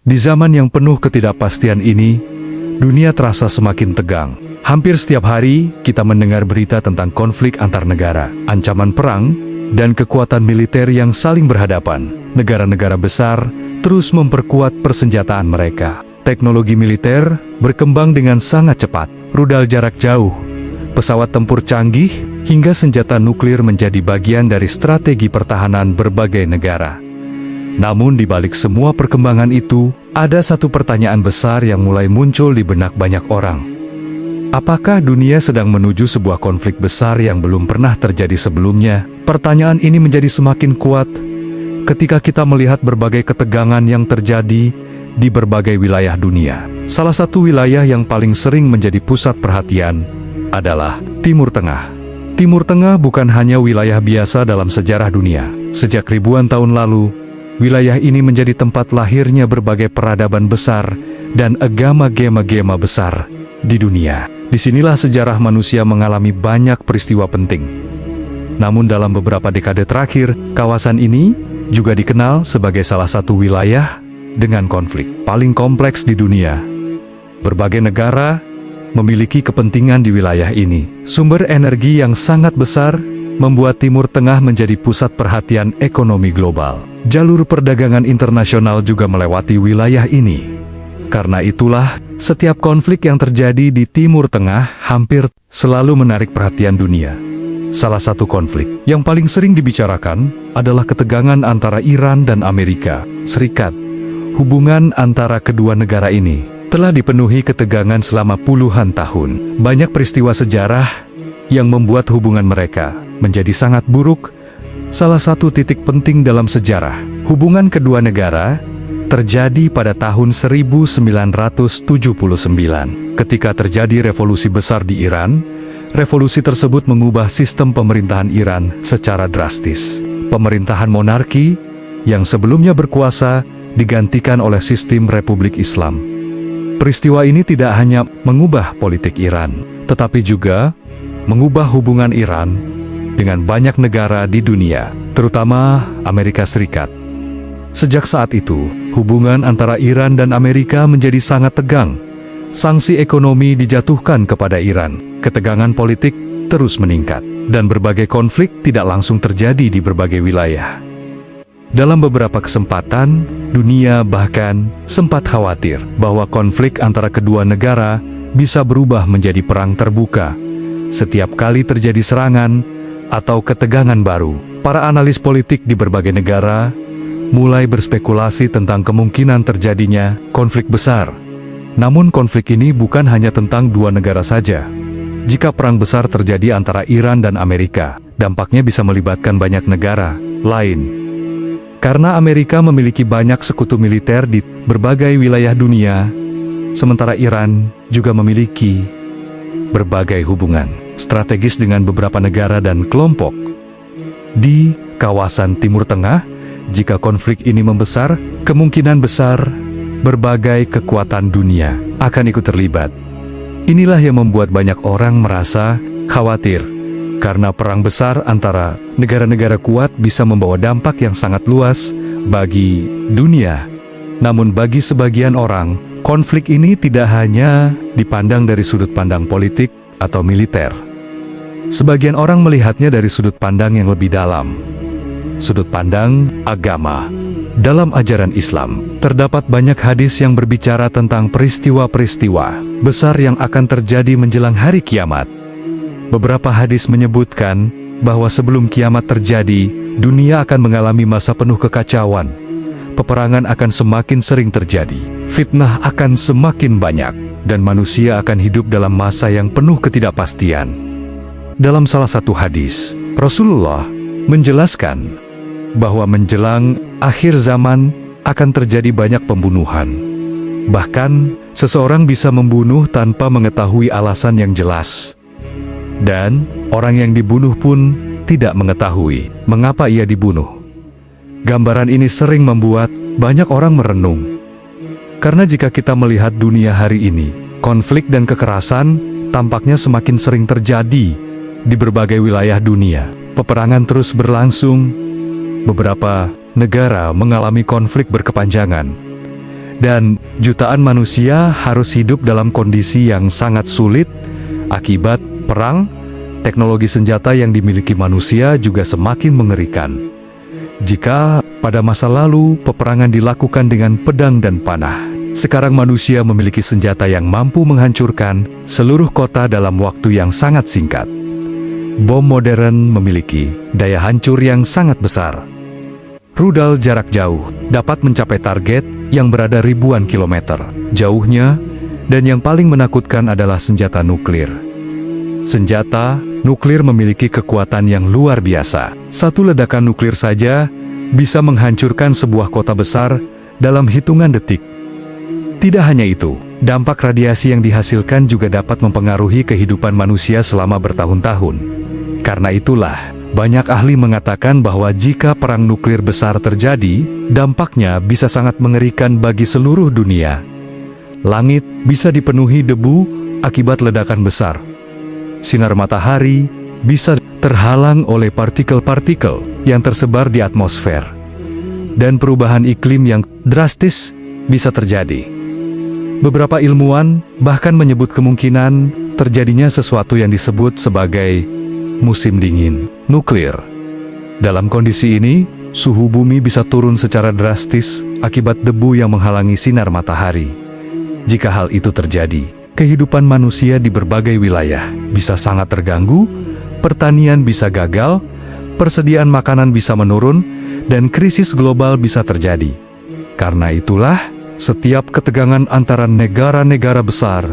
Di zaman yang penuh ketidakpastian ini, dunia terasa semakin tegang. Hampir setiap hari, kita mendengar berita tentang konflik antar negara, ancaman perang, dan kekuatan militer yang saling berhadapan. Negara-negara besar terus memperkuat persenjataan mereka. Teknologi militer berkembang dengan sangat cepat. Rudal jarak jauh, pesawat tempur canggih, hingga senjata nuklir menjadi bagian dari strategi pertahanan berbagai negara. Namun di balik semua perkembangan itu, ada satu pertanyaan besar yang mulai muncul di benak banyak orang. Apakah dunia sedang menuju sebuah konflik besar yang belum pernah terjadi sebelumnya? Pertanyaan ini menjadi semakin kuat ketika kita melihat berbagai ketegangan yang terjadi di berbagai wilayah dunia. Salah satu wilayah yang paling sering menjadi pusat perhatian adalah Timur Tengah. Timur Tengah bukan hanya wilayah biasa dalam sejarah dunia. Sejak ribuan tahun lalu, wilayah ini menjadi tempat lahirnya berbagai peradaban besar dan agama-gema besar di dunia. Disinilah sejarah manusia mengalami banyak peristiwa penting. Namun dalam beberapa dekade terakhir, kawasan ini juga dikenal sebagai salah satu wilayah dengan konflik paling kompleks di dunia. Berbagai negara memiliki kepentingan di wilayah ini. Sumber energi yang sangat besar membuat Timur Tengah menjadi pusat perhatian ekonomi global. Jalur perdagangan internasional juga melewati wilayah ini. Karena itulah, setiap konflik yang terjadi di Timur Tengah hampir selalu menarik perhatian dunia. Salah satu konflik yang paling sering dibicarakan adalah ketegangan antara Iran dan Amerika Serikat. Hubungan antara kedua negara ini telah dipenuhi ketegangan selama puluhan tahun. Banyak peristiwa sejarah yang membuat hubungan mereka menjadi sangat buruk. Salah satu titik penting dalam sejarah hubungan kedua negara terjadi pada tahun 1979. Ketika terjadi revolusi besar di Iran, revolusi tersebut mengubah sistem pemerintahan Iran secara drastis. Pemerintahan monarki yang sebelumnya berkuasa digantikan oleh sistem Republik Islam. Peristiwa ini tidak hanya mengubah politik Iran, tetapi juga mengubah hubungan Iran dengan banyak negara di dunia, terutama Amerika Serikat. Sejak saat itu, hubungan antara Iran dan Amerika menjadi sangat tegang. Sanksi ekonomi dijatuhkan kepada Iran, ketegangan politik terus meningkat, dan berbagai konflik tidak langsung terjadi di berbagai wilayah. Dalam beberapa kesempatan, dunia bahkan sempat khawatir bahwa konflik antara kedua negara bisa berubah menjadi perang terbuka. Setiap kali terjadi serangan atau ketegangan baru, para analis politik di berbagai negara mulai berspekulasi tentang kemungkinan terjadinya konflik besar. Namun konflik ini bukan hanya tentang dua negara saja. Jika perang besar terjadi antara Iran dan Amerika, dampaknya bisa melibatkan banyak negara lain. Karena Amerika memiliki banyak sekutu militer di berbagai wilayah dunia, sementara Iran juga memiliki berbagai hubungan strategis dengan beberapa negara dan kelompok di kawasan Timur Tengah. Jika konflik ini membesar, kemungkinan besar berbagai kekuatan dunia akan ikut terlibat. Inilah yang membuat banyak orang merasa khawatir, karena perang besar antara negara-negara kuat bisa membawa dampak yang sangat luas bagi dunia. Namun bagi sebagian orang, konflik ini tidak hanya dipandang dari sudut pandang politik atau militer. Sebagian orang melihatnya dari sudut pandang yang lebih dalam, sudut pandang agama. Dalam ajaran Islam, terdapat banyak hadis yang berbicara tentang peristiwa-peristiwa besar yang akan terjadi menjelang hari kiamat. Beberapa hadis menyebutkan bahwa sebelum kiamat terjadi, dunia akan mengalami masa penuh kekacauan. Peperangan akan semakin sering terjadi, fitnah akan semakin banyak, dan manusia akan hidup dalam masa yang penuh ketidakpastian. Dalam salah satu hadis, Rasulullah menjelaskan bahwa menjelang akhir zaman akan terjadi banyak pembunuhan. Bahkan, seseorang bisa membunuh tanpa mengetahui alasan yang jelas. Dan, orang yang dibunuh pun tidak mengetahui mengapa ia dibunuh. Gambaran ini sering membuat banyak orang merenung. Karena jika kita melihat dunia hari ini, konflik dan kekerasan tampaknya semakin sering terjadi di berbagai wilayah dunia. Peperangan terus berlangsung. Beberapa negara mengalami konflik berkepanjangan, Dan jutaan manusia harus hidup dalam kondisi yang sangat sulit akibat perang. Teknologi senjata yang dimiliki manusia juga semakin mengerikan. Jika pada masa lalu peperangan dilakukan dengan pedang dan panah, sekarang manusia memiliki senjata yang mampu menghancurkan seluruh kota dalam waktu yang sangat singkat. Bom modern memiliki daya hancur yang sangat besar. Rudal jarak jauh dapat mencapai target yang berada ribuan kilometer jauhnya, dan yang paling menakutkan adalah senjata nuklir. Senjata nuklir memiliki kekuatan yang luar biasa. Satu ledakan nuklir saja bisa menghancurkan sebuah kota besar dalam hitungan detik. Tidak hanya itu, dampak radiasi yang dihasilkan juga dapat mempengaruhi kehidupan manusia selama bertahun-tahun. Karena itulah, banyak ahli mengatakan bahwa jika perang nuklir besar terjadi, dampaknya bisa sangat mengerikan bagi seluruh dunia. Langit bisa dipenuhi debu akibat ledakan besar. Sinar matahari bisa terhalang oleh partikel-partikel yang tersebar di atmosfer. Dan perubahan iklim yang drastis bisa terjadi. Beberapa ilmuwan bahkan menyebut kemungkinan terjadinya sesuatu yang disebut sebagai musim dingin nuklir. Dalam kondisi ini, suhu bumi bisa turun secara drastis akibat debu yang menghalangi sinar matahari. Jika hal itu terjadi, kehidupan manusia di berbagai wilayah bisa sangat terganggu, pertanian bisa gagal, persediaan makanan bisa menurun, dan krisis global bisa terjadi. Karena itulah, setiap ketegangan antara negara-negara besar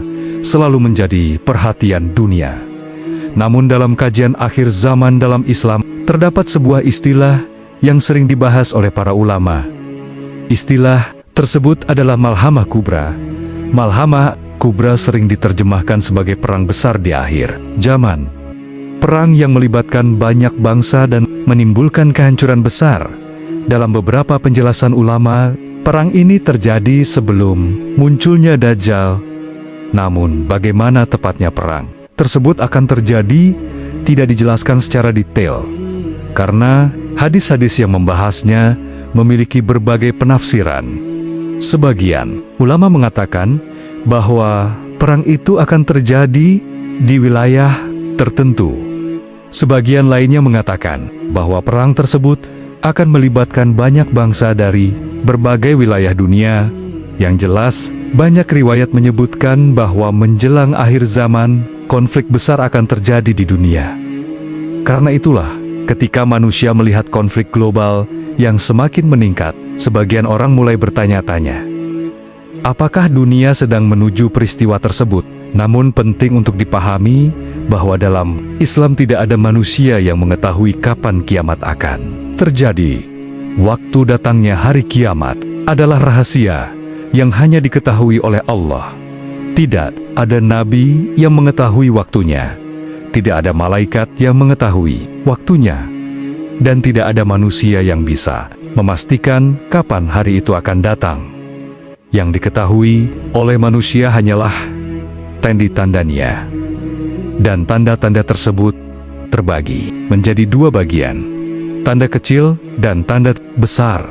selalu menjadi perhatian dunia. Namun dalam kajian akhir zaman dalam Islam, terdapat sebuah istilah yang sering dibahas oleh para ulama. Istilah tersebut adalah Malhamah Kubra. Malhamah Kubra sering diterjemahkan sebagai perang besar di akhir zaman. Perang yang melibatkan banyak bangsa dan menimbulkan kehancuran besar. Dalam beberapa penjelasan ulama, perang ini terjadi sebelum munculnya Dajjal. Namun, bagaimana tepatnya perang tersebut akan terjadi tidak dijelaskan secara detail, karena hadis-hadis yang membahasnya memiliki berbagai penafsiran. Sebagian ulama mengatakan bahwa perang itu akan terjadi di wilayah tertentu. Sebagian lainnya mengatakan bahwa perang tersebut akan melibatkan banyak bangsa dari berbagai wilayah dunia. Yang jelas, banyak riwayat menyebutkan bahwa menjelang akhir zaman, konflik besar akan terjadi di dunia. Karena itulah, ketika manusia melihat konflik global yang semakin meningkat, sebagian orang mulai bertanya-tanya, apakah dunia sedang menuju peristiwa tersebut? Namun penting untuk dipahami bahwa dalam Islam tidak ada manusia yang mengetahui kapan kiamat akan terjadi. Waktu datangnya hari kiamat adalah rahasia yang hanya diketahui oleh Allah. Tidak ada nabi yang mengetahui waktunya, tidak ada malaikat yang mengetahui waktunya, dan tidak ada manusia yang bisa memastikan kapan hari itu akan datang. Yang diketahui oleh manusia hanyalah tanda-tandanya, dan tanda-tanda tersebut terbagi menjadi dua bagian, tanda kecil dan tanda besar.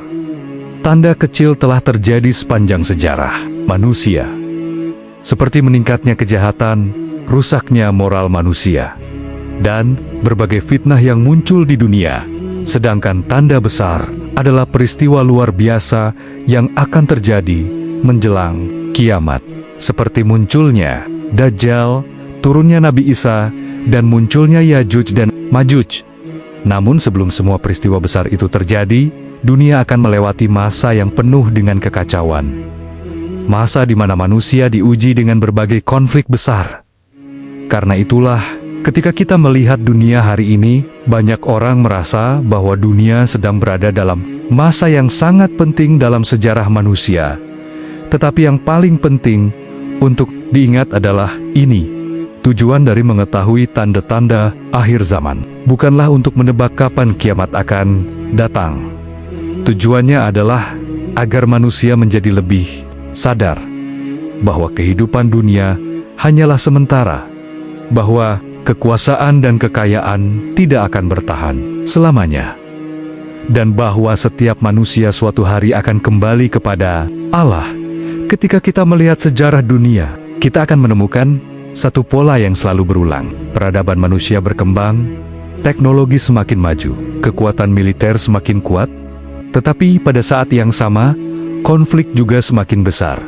Tanda kecil telah terjadi sepanjang sejarah manusia, seperti meningkatnya kejahatan, rusaknya moral manusia, dan berbagai fitnah yang muncul di dunia. Sedangkan tanda besar adalah peristiwa luar biasa yang akan terjadi menjelang kiamat, seperti munculnya Dajjal, turunnya Nabi Isa, dan munculnya Yajuj dan Majuj. Namun sebelum semua peristiwa besar itu terjadi, dunia akan melewati masa yang penuh dengan kekacauan. Masa di mana manusia diuji dengan berbagai konflik besar. Karena itulah, ketika kita melihat dunia hari ini, banyak orang merasa bahwa dunia sedang berada dalam masa yang sangat penting dalam sejarah manusia. Tetapi yang paling penting untuk diingat adalah ini. Tujuan dari mengetahui tanda-tanda akhir zaman bukanlah untuk menebak kapan kiamat akan datang. Tujuannya adalah agar manusia menjadi lebih sadar bahwa kehidupan dunia hanyalah sementara, bahwa kekuasaan dan kekayaan tidak akan bertahan selamanya, dan bahwa setiap manusia suatu hari akan kembali kepada Allah Ketika kita melihat sejarah dunia, kita akan menemukan satu pola yang selalu berulang. Peradaban manusia berkembang, teknologi semakin maju, kekuatan militer semakin kuat, tetapi pada saat yang sama, konflik juga semakin besar.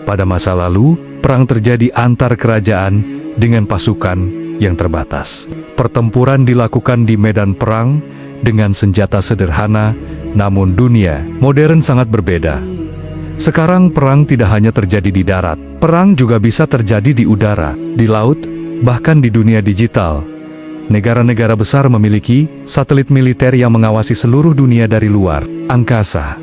Pada masa lalu, perang terjadi antar kerajaan dengan pasukan yang terbatas. Pertempuran dilakukan di medan perang dengan senjata sederhana, namun dunia modern sangat berbeda. Sekarang perang tidak hanya terjadi di darat, perang juga bisa terjadi di udara, di laut, bahkan di dunia digital. Negara-negara besar memiliki satelit militer yang mengawasi seluruh dunia dari luar angkasa.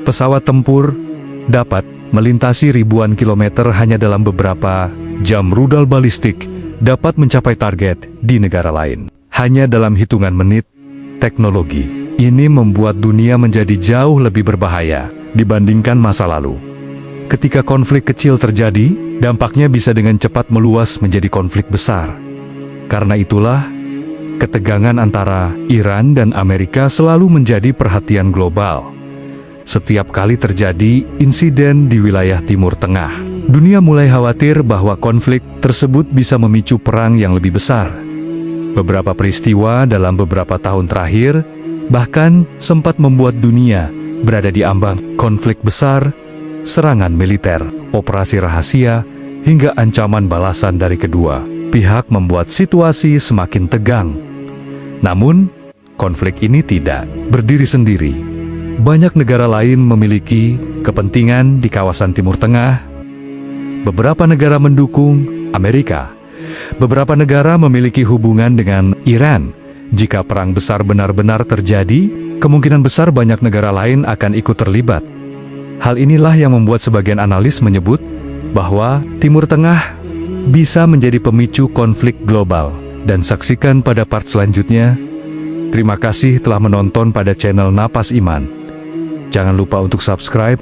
Pesawat tempur dapat melintasi ribuan kilometer hanya dalam beberapa jam. Rudal balistik dapat mencapai target di negara lain hanya dalam hitungan menit. Teknologi ini membuat dunia menjadi jauh lebih berbahaya dibandingkan masa lalu. Ketika konflik kecil terjadi, dampaknya bisa dengan cepat meluas menjadi konflik besar. Karena itulah, ketegangan antara Iran dan Amerika selalu menjadi perhatian global. Setiap kali terjadi insiden di wilayah Timur Tengah, dunia mulai khawatir bahwa konflik tersebut bisa memicu perang yang lebih besar. Beberapa peristiwa dalam beberapa tahun terakhir bahkan sempat membuat dunia berada di ambang konflik besar, serangan militer, operasi rahasia, hingga ancaman balasan dari kedua pihak membuat situasi semakin tegang. Namun, konflik ini tidak berdiri sendiri. Banyak negara lain memiliki kepentingan di kawasan Timur Tengah. Beberapa negara mendukung Amerika. Beberapa negara memiliki hubungan dengan Iran. Jika perang besar benar-benar terjadi, kemungkinan besar banyak negara lain akan ikut terlibat. Hal inilah yang membuat sebagian analis menyebut bahwa Timur Tengah bisa menjadi pemicu konflik global. Dan saksikan pada part selanjutnya. Terima kasih telah menonton pada channel Napas Iman. Jangan lupa untuk subscribe,